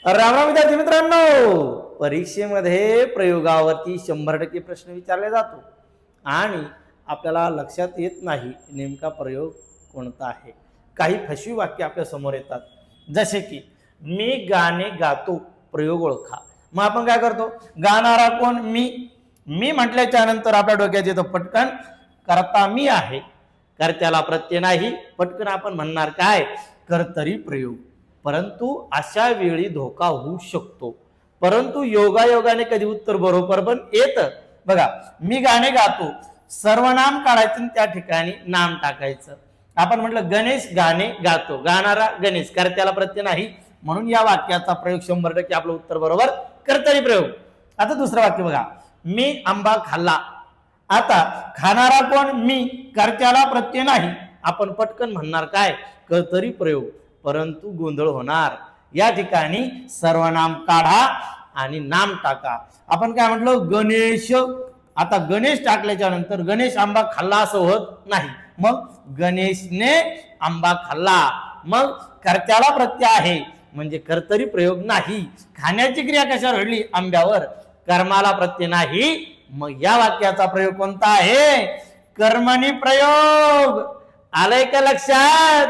राम राम विद्यार्थी मित्रांनो, परीक्षेमध्ये प्रयोगावरती 100% प्रश्न विचारले जातो आणि आपल्याला लक्षात येत नाही नेमका प्रयोग कोणता आहे. काही फसवी वाक्य आपल्या समोर येतात, जसे की मी गाणे गातो, प्रयोग ओळखा. मग आपण काय करतो, गाणारा कोण, मी म्हटल्याच्या नंतर आपल्या डोक्यात येतो पटकन करता मी आहे, कर्त्याला प्रत्यय नाही, पटकन आपण म्हणणार काय, कर्तरी प्रयोग. परंतु अशा वेळी धोका होऊ शकतो. परंतु योगायोगाने कधी उत्तर बरोबर पण येतं. बघा, मी गाणे गातो, सर्वनाम काढायचं, त्या ठिकाणी नाम टाकायचं. आपण म्हटलं गणेश गाणे गातो, गाणारा गणेश, कर्त्याला प्रत्यय नाही, म्हणून या वाक्याचा प्रयोग 100% आपलं उत्तर बरोबर, कर्तरी प्रयोग. आता दुसरं वाक्य बघा, मी आंबा खाल्ला. आता खाणारा कोण, मी, कर्त्याला प्रत्यय नाही, आपण पटकन म्हणणार काय, कर्तरी प्रयोग. परंतु गोंधळ होणार. या ठिकाणी सर्वनाम काढा आणि नाम टाका. आपण काय म्हटलं, गणेश. आता गणेश टाकल्याच्या नंतर गणेश आंबा खाल्ला असं होत नाही, मग गणेशने आंबा खाल्ला, मग कर्त्याला प्रत्यय आहे म्हणजे कर्तरी प्रयोग नाही. खाण्याची क्रिया कशावर घडली, आंब्यावर, कर्माला प्रत्यय नाही, मग या वाक्याचा प्रयोग कोणता आहे, कर्मणी प्रयोग. आलंय का लक्षात.